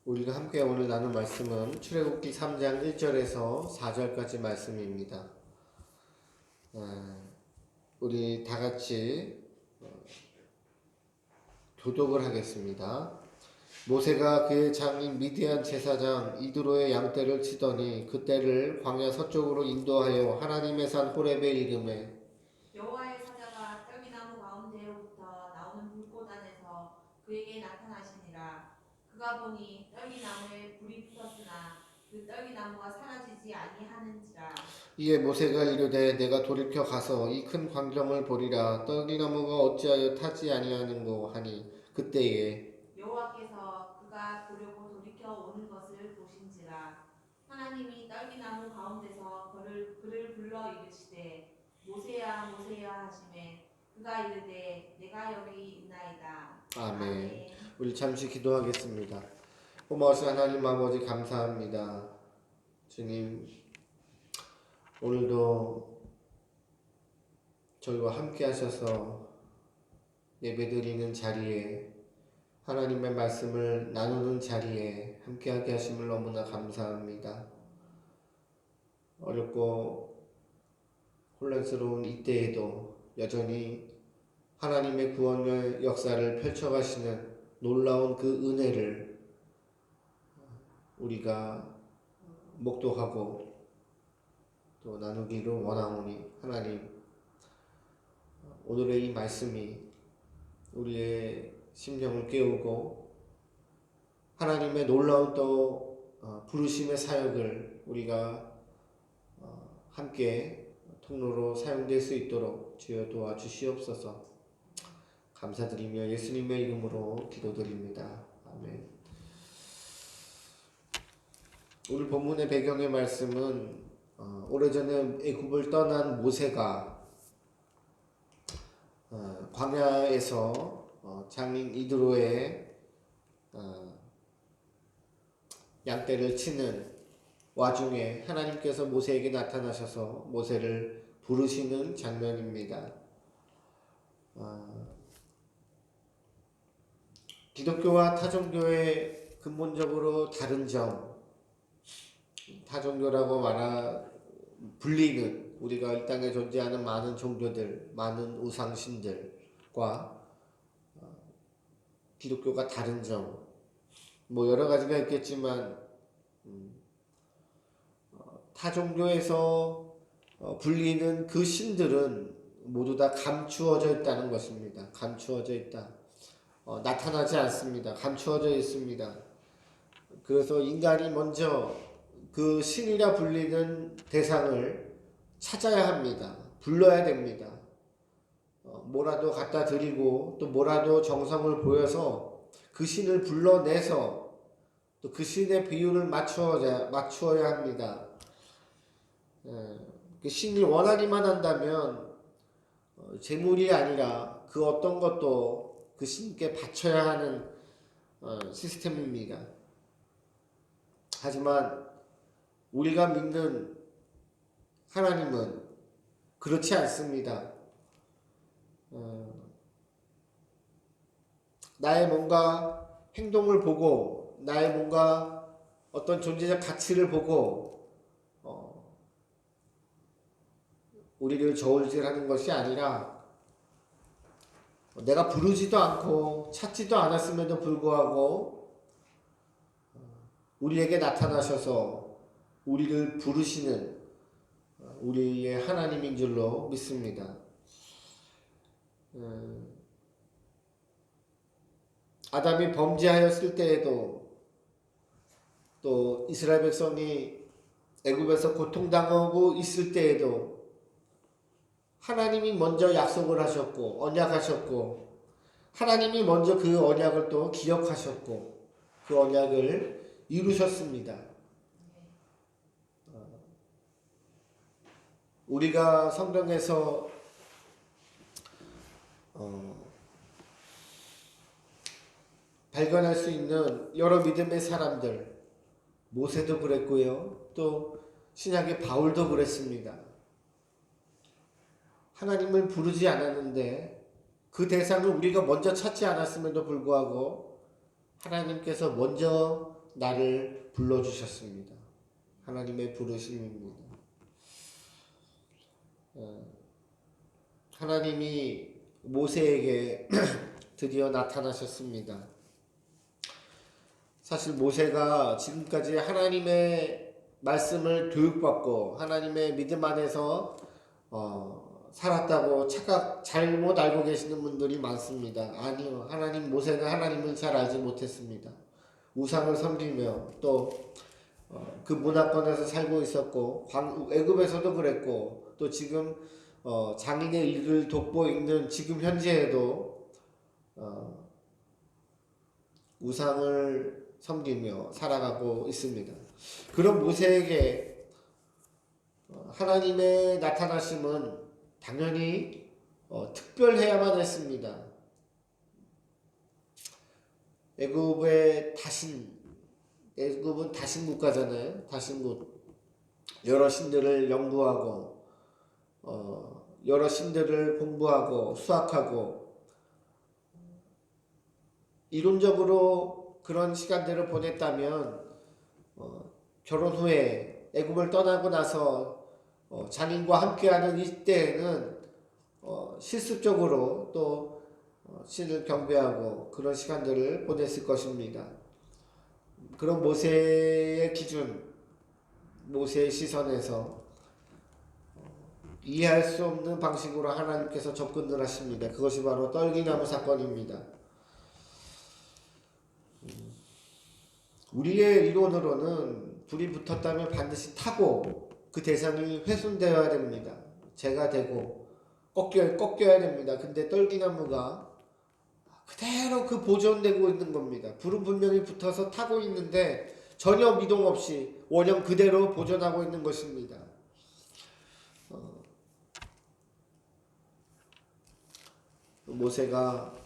우리가 함께 오늘 나눌 말씀은 출애굽기 3장 1절에서 4절까지 말씀입니다. 우리 다 같이 교독을 하겠습니다. 모세가 그의 장인 미디안 제사장 이드로의 양떼를 치더니 그 떼를 광야 서쪽으로 인도하여 하나님의 산 호렙에 이르매 여호와의 사자가 떨기나무 가운데로부터 나오는 불꽃 안에서 그에게 나타나시니라. 그가 보니 떨기나무에 불이 붙었으나 그 떨기나무가 사라지지 아니하는지라. 이에 모세가 이르되 내가 돌이켜 가서 이 큰 광경을 보리라. 떨기나무가 어찌하여 타지 아니하는고 하니 그때에 여호와께서 그가 보려고 돌이켜 오는 것을 보신지라. 하나님이 떨기나무 가운데서 그를 불러 이르시되 모세야 모세야 하시매 그가 이르되 내가 여기 있나이다. 아멘. 우리 잠시 기도하겠습니다. 고마우신 하나님 아버지 감사합니다. 주님, 오늘도 저희와 함께 하셔서 예배드리는 자리에 하나님의 말씀을 나누는 자리에 함께하게 하심을 너무나 감사합니다. 어렵고 혼란스러운 이때에도 여전히 하나님의 구원의 역사를 펼쳐가시는 놀라운 그 은혜를 우리가 목도하고 또 나누기를 원하오니 하나님, 오늘의 이 말씀이 우리의 심령을 깨우고 하나님의 놀라운 또 부르심의 사역을 우리가 함께 통로로 사용될 수 있도록 주여 도와주시옵소서. 감사드리며 예수님의 이름으로 기도드립니다. 아멘. 오늘 본문의 배경의 말씀은 오래전에 애굽을 떠난 모세가 광야에서 장인 이드로의 양떼를 치는 와중에 하나님께서 모세에게 나타나셔서 모세를 부르시는 장면입니다. 기독교와 타종교의 근본적으로 다른 점, 타종교라고 불리는 우리가 이 땅에 존재하는 많은 종교들, 많은 우상신들과 기독교가 다른 점, 뭐 여러 가지가 있겠지만 타종교에서 불리는 그 신들은 모두 다 감추어져 있다는 것입니다. 감추어져 있다. 나타나지 않습니다. 감추어져 있습니다. 그래서 인간이 먼저 그 신이라 불리는 대상을 찾아야 합니다. 불러야 됩니다. 뭐라도 갖다 드리고 또 뭐라도 정성을 보여서 그 신을 불러내서 또 그 신의 비율을 맞추어야 합니다. 그 신이 원하기만 한다면 재물이 아니라 그 어떤 것도 그 신께 바쳐야 하는 시스템입니다. 하지만 우리가 믿는 하나님은 그렇지 않습니다. 나의 뭔가 행동을 보고 나의 뭔가 어떤 존재적 가치를 보고 우리를 저울질하는 것이 아니라 내가 부르지도 않고 찾지도 않았음에도 불구하고 우리에게 나타나셔서 우리를 부르시는 우리의 하나님인 줄로 믿습니다. 아담이 범죄하였을 때에도 또 이스라엘 백성이 애굽에서 고통당하고 있을 때에도 하나님이 먼저 약속을 하셨고 언약하셨고 하나님이 먼저 그 언약을 또 기억하셨고 그 언약을 이루셨습니다. 우리가 성경에서 발견할 수 있는 여러 믿음의 사람들, 모세도 그랬고요. 또 신약의 바울도 그랬습니다. 하나님을 부르지 않았는데 그 대상을 우리가 먼저 찾지 않았음에도 불구하고 하나님께서 먼저 나를 불러주셨습니다. 하나님의 부르심입니다. 하나님이 모세에게 드디어 나타나셨습니다. 사실 모세가 지금까지 하나님의 말씀을 교육받고 하나님의 믿음 안에서 살았다고 잘못 알고 계시는 분들이 많습니다. 아니요, 모세는 하나님을 잘 알지 못했습니다. 우상을 섬기며 또 그 문화권에서 살고 있었고 애굽에서도 그랬고 또 지금 장인의 일을 돕고 있는 지금 현재에도 우상을 섬기며 살아가고 있습니다. 그런 모세에게 하나님의 나타나심은 당연히 특별해야만 했습니다. 애굽은 다신 국가잖아요. 다신국. 여러 신들을 연구하고 여러 신들을 공부하고 수학하고 이론적으로 그런 시간들을 보냈다면 결혼 후에 애굽을 떠나고 나서 장인과 함께하는 이때에는 실습적으로 또 신을 경배하고 그런 시간들을 보냈을 것입니다. 그런 모세의 기준, 모세의 시선에서 이해할 수 없는 방식으로 하나님께서 접근을 하십니다. 그것이 바로 떨기나무 사건입니다. 우리의 이론으로는 불이 붙었다면 반드시 타고 그 대상이 훼손되어야 됩니다. 재가 되고 꺾여야 됩니다. 근데 떨기나무가 그대로 그 보존되고 있는 겁니다. 불은 분명히 붙어서 타고 있는데 전혀 미동 없이 원형 그대로 보존하고 있는 것입니다. 모세가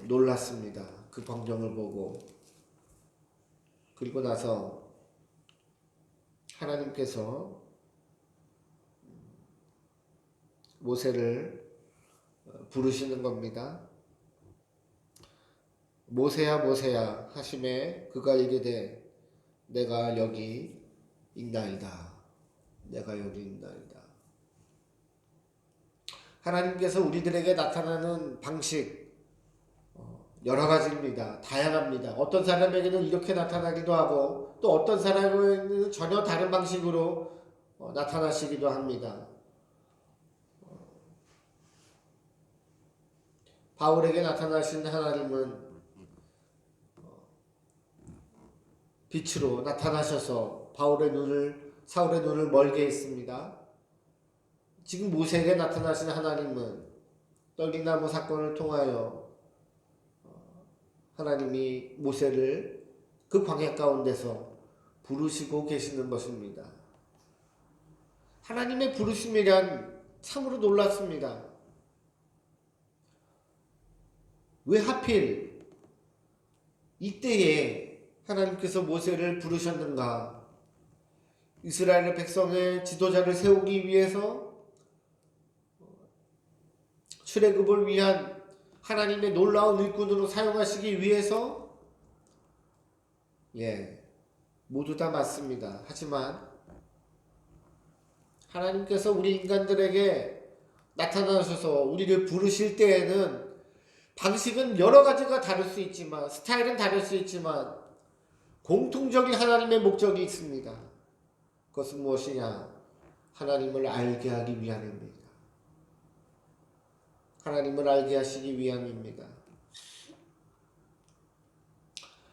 놀랐습니다. 그 광경을 보고. 그리고 나서 하나님께서 모세를 부르시는 겁니다. 모세야 모세야 하심에 그가 이르되 내가 여기 있나이다. 내가 여기 있나이다. 하나님께서 우리들에게 나타나는 방식 여러 가지입니다. 다양합니다. 어떤 사람에게는 이렇게 나타나기도 하고 또 어떤 사람에게는 전혀 다른 방식으로 나타나시기도 합니다. 바울에게 나타나신 하나님은 빛으로 나타나셔서 사울의 눈을 멀게 했습니다. 지금 모세에게 나타나신 하나님은 떨기나무 사건을 통하여 하나님이 모세를 그 광야 가운데서 부르시고 계시는 것입니다. 하나님의 부르심이란 참으로 놀랐습니다. 왜 하필 이때에 하나님께서 모세를 부르셨는가? 이스라엘 백성의 지도자를 세우기 위해서 출애굽을 위한 하나님의 놀라운 일꾼으로 사용하시기 위해서 모두 다 맞습니다. 하지만 하나님께서 우리 인간들에게 나타나셔서 우리를 부르실 때에는 방식은 여러 가지가 다를 수 있지만 스타일은 다를 수 있지만 공통적인 하나님의 목적이 있습니다. 그것은 무엇이냐? 하나님을 알게 하기 위함입니다. 하나님을 알게 하시기 위함입니다.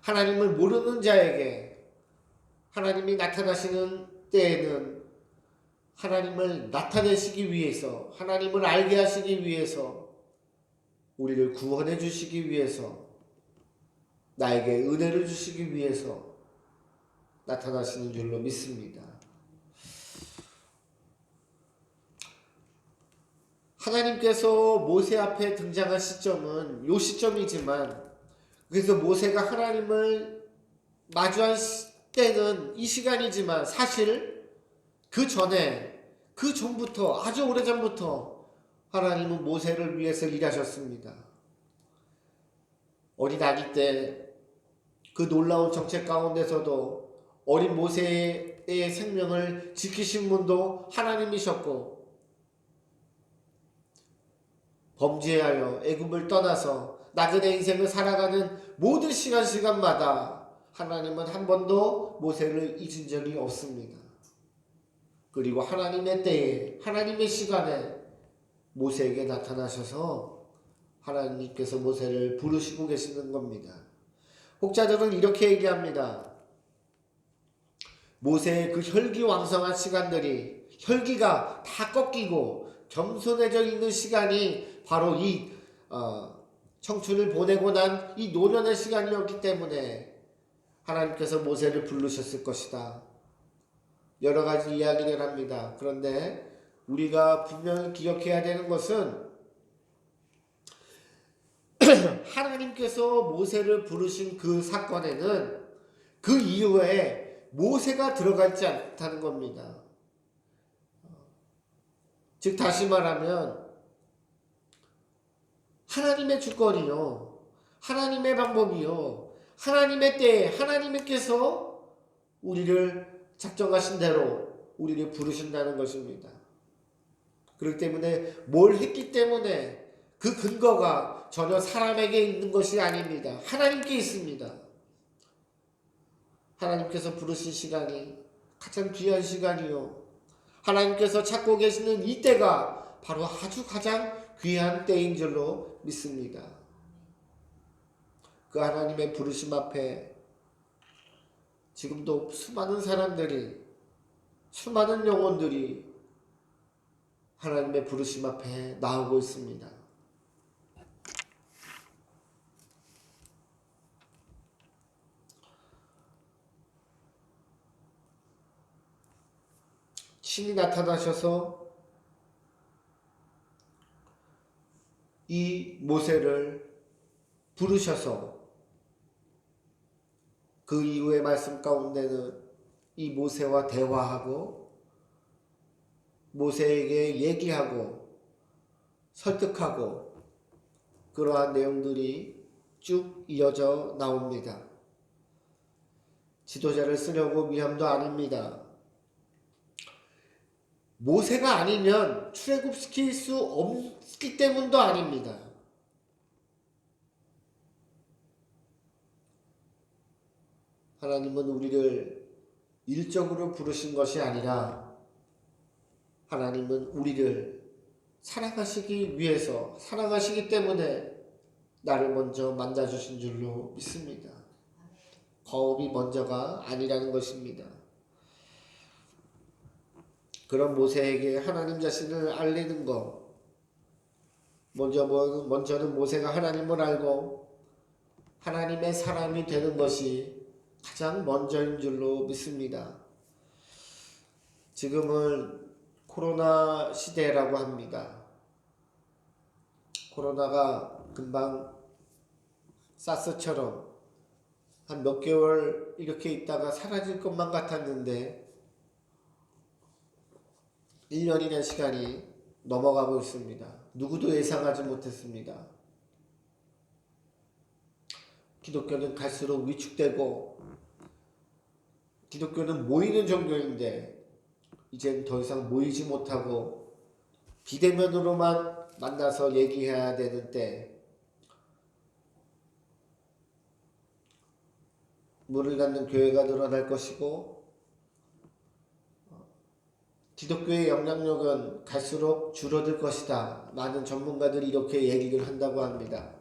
하나님을 모르는 자에게 하나님이 나타나시는 때에는 하나님을 나타내시기 위해서, 하나님을 알게 하시기 위해서, 우리를 구원해 주시기 위해서, 나에게 은혜를 주시기 위해서 나타나시는 줄로 믿습니다. 하나님께서 모세 앞에 등장한 시점은 요 시점이지만, 그래서 모세가 하나님을 마주한 때는 이 시간이지만 사실 그 전부터 아주 오래전부터 하나님은 모세를 위해서 일하셨습니다. 어린 아기 때 그 놀라운 정책 가운데서도 어린 모세의 생명을 지키신 분도 하나님이셨고, 범죄하여 애굽을 떠나서 나그네 인생을 살아가는 모든 시간마다 하나님은 한 번도 모세를 잊은 적이 없습니다. 그리고 하나님의 때에, 하나님의 시간에 모세에게 나타나셔서 하나님께서 모세를 부르시고 계시는 겁니다. 혹자들은 이렇게 얘기합니다. 모세의 그 혈기왕성한 시간들이, 혈기가 다 꺾이고 겸손해져 있는 시간이 바로 이 청춘을 보내고 난 이 노년의 시간이었기 때문에 하나님께서 모세를 부르셨을 것이다. 여러 가지 이야기를 합니다. 그런데 우리가 분명히 기억해야 되는 것은 하나님께서 모세를 부르신 그 사건에는 그 이후에 모세가 들어가 있지 않다는 겁니다. 즉 다시 말하면 하나님의 주권이요, 하나님의 방법이요, 하나님의 때에 하나님께서 우리를 작정하신 대로 우리를 부르신다는 것입니다. 그렇기 때문에 뭘 했기 때문에 그 근거가 전혀 사람에게 있는 것이 아닙니다. 하나님께 있습니다. 하나님께서 부르신 시간이 가장 귀한 시간이요, 하나님께서 찾고 계시는 이 때가 바로 아주 가장 귀한 때인 줄로 믿습니다. 그 하나님의 부르심 앞에 지금도 수많은 사람들이, 수많은 영혼들이 하나님의 부르심 앞에 나오고 있습니다. 신이 나타나셔서 이 모세를 부르셔서 그 이후의 말씀 가운데는 이 모세와 대화하고 모세에게 얘기하고 설득하고 그러한 내용들이 쭉 이어져 나옵니다. 지도자를 쓰려고 위함도 아닙니다. 모세가 아니면 출애굽시킬 수 없기 때문도 아닙니다. 하나님은 우리를 일적으로 부르신 것이 아니라 하나님은 우리를 사랑하시기 위해서, 사랑하시기 때문에 나를 먼저 만나주신 줄로 믿습니다. 거업이 먼저가 아니라는 것입니다. 그런 모세에게 하나님 자신을 알리는 것, 먼저는 모세가 하나님을 알고 하나님의 사람이 되는 것이 가장 먼저인 줄로 믿습니다. 지금은 코로나 시대라고 합니다. 코로나가 금방 사스처럼 한 몇 개월 이렇게 있다가 사라질 것만 같았는데 1년이라는 시간이 넘어가고 있습니다. 누구도 예상하지 못했습니다. 기독교는 갈수록 위축되고 기독교는 모이는 종교인데 이젠 더 이상 모이지 못하고 비대면으로만 만나서 얘기해야 되는 때, 문을 닫는 교회가 늘어날 것이고 기독교의 영향력은 갈수록 줄어들 것이다. 많은 전문가들이 이렇게 얘기를 한다고 합니다.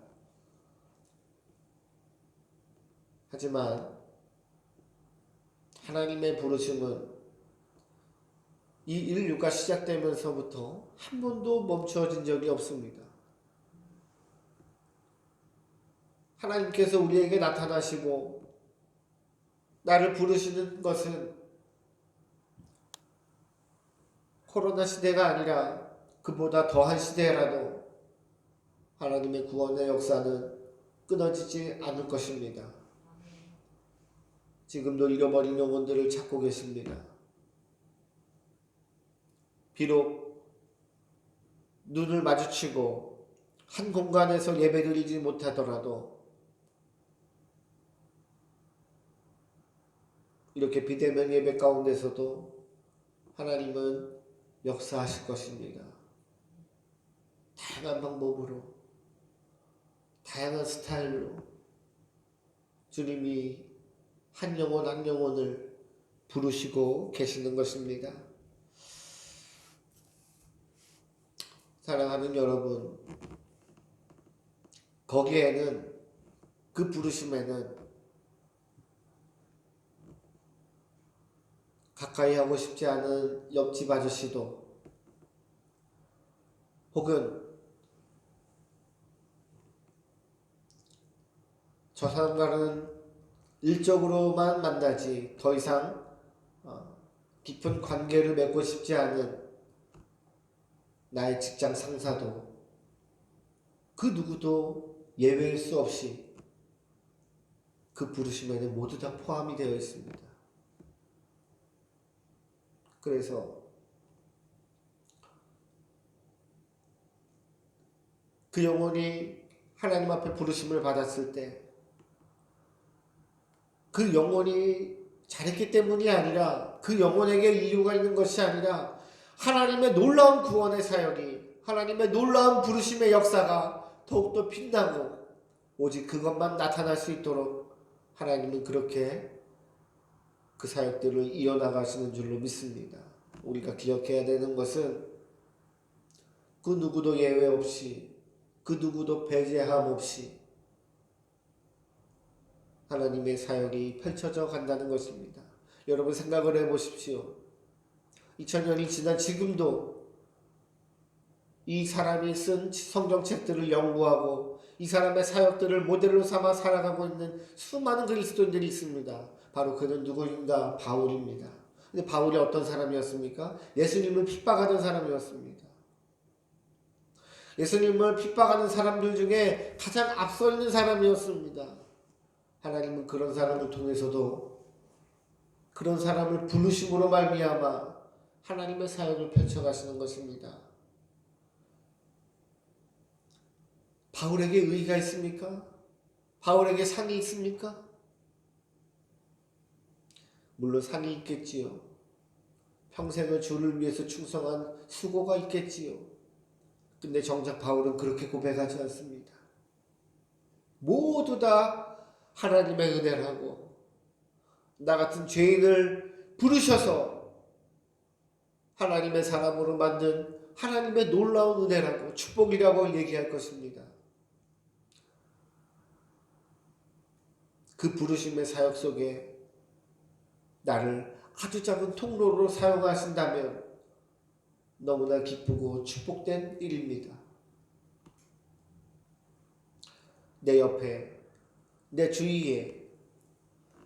하지만 하나님의 부르심은 이 인류가 시작되면서부터 한 번도 멈춰진 적이 없습니다. 하나님께서 우리에게 나타나시고 나를 부르시는 것은 코로나 시대가 아니라 그보다 더한 시대라도 하나님의 구원의 역사는 끊어지지 않을 것입니다. 지금도 잃어버린 영혼들을 찾고 계십니다. 비록 눈을 마주치고 한 공간에서 예배드리지 못하더라도 이렇게 비대면 예배 가운데서도 하나님은 역사하실 것입니다. 다양한 방법으로, 다양한 스타일로 주님이 한 영혼 한 영혼을 부르시고 계시는 것입니다. 사랑하는 여러분, 거기에는, 그 부르심에는 가까이 하고 싶지 않은 옆집 아저씨도, 혹은 저 사람과는 일적으로만 만나지 더 이상 깊은 관계를 맺고 싶지 않은 나의 직장 상사도, 그 누구도 예외일 수 없이 그 부르심에는 모두 다 포함이 되어 있습니다. 그래서 그 영혼이 하나님 앞에 부르심을 받았을 때 그 영혼이 잘했기 때문이 아니라, 그 영혼에게 이유가 있는 것이 아니라, 하나님의 놀라운 구원의 사역이, 하나님의 놀라운 부르심의 역사가 더욱더 빛나고 오직 그것만 나타날 수 있도록 하나님은 그렇게 그 사역들을 이어나가시는 줄로 믿습니다. 우리가 기억해야 되는 것은 그 누구도 예외 없이, 그 누구도 배제함 없이 하나님의 사역이 펼쳐져 간다는 것입니다. 여러분 생각을 해보십시오. 2000년이 지난 지금도 이 사람이 쓴 성경책들을 연구하고 이 사람의 사역들을 모델로 삼아 살아가고 있는 수많은 그리스도인들이 있습니다. 바로 그는 누구인가? 바울입니다. 근데 바울이 어떤 사람이었습니까? 예수님을 핍박하던 사람이었습니다. 예수님을 핍박하는 사람들 중에 가장 앞서 있는 사람이었습니다. 하나님은 그런 사람을 통해서도, 그런 사람을 부르심으로 말미암아 하나님의 사역을 펼쳐가시는 것입니다. 바울에게 의의가 있습니까? 바울에게 상이 있습니까? 물론 상이 있겠지요. 평생을 주를 위해서 충성한 수고가 있겠지요. 근데 정작 바울은 그렇게 고백하지 않습니다. 모두 다 하나님의 은혜라고, 나 같은 죄인을 부르셔서 하나님의 사람으로 만든 하나님의 놀라운 은혜라고, 축복이라고 얘기할 것입니다. 그 부르심의 사역 속에 나를 아주 작은 통로로 사용하신다면 너무나 기쁘고 축복된 일입니다. 내 옆에, 내 주위에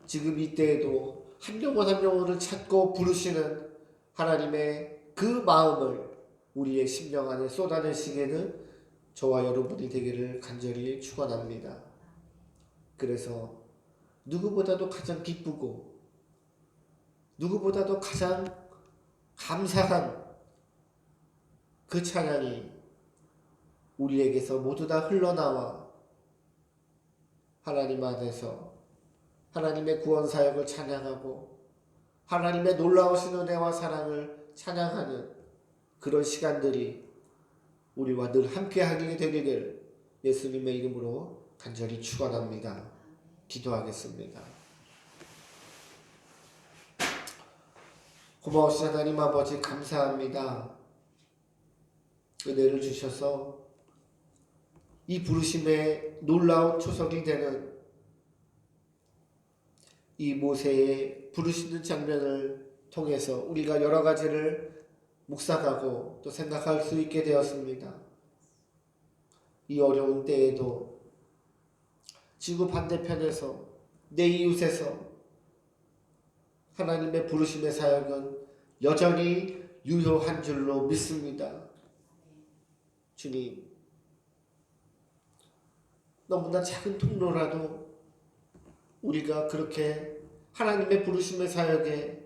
지금 이때에도 한 영혼 한 영혼을 찾고 부르시는 하나님의 그 마음을 우리의 심령 안에 쏟아내시기에는 저와 여러분이 되기를 간절히 축원합니다. 그래서 누구보다도 가장 기쁘고 누구보다도 가장 감사한 그 찬양이 우리에게서 모두 다 흘러나와 하나님 안에서 하나님의 구원 사역을 찬양하고 하나님의 놀라우신 은혜와 사랑을 찬양하는 그런 시간들이 우리와 늘 함께 하게 되기를 예수님의 이름으로 간절히 축원합니다. 기도하겠습니다. 고마우신 하나님 아버지, 감사합니다. 은혜를 주셔서 이 부르심의 놀라운 초석이 되는 이 모세의 부르시는 장면을 통해서 우리가 여러 가지를 묵상하고 또 생각할 수 있게 되었습니다. 이 어려운 때에도 지구 반대편에서, 내 이웃에서 하나님의 부르심의 사역은 여전히 유효한 줄로 믿습니다. 주님, 너무나 작은 통로라도 우리가 그렇게 하나님의 부르심의 사역에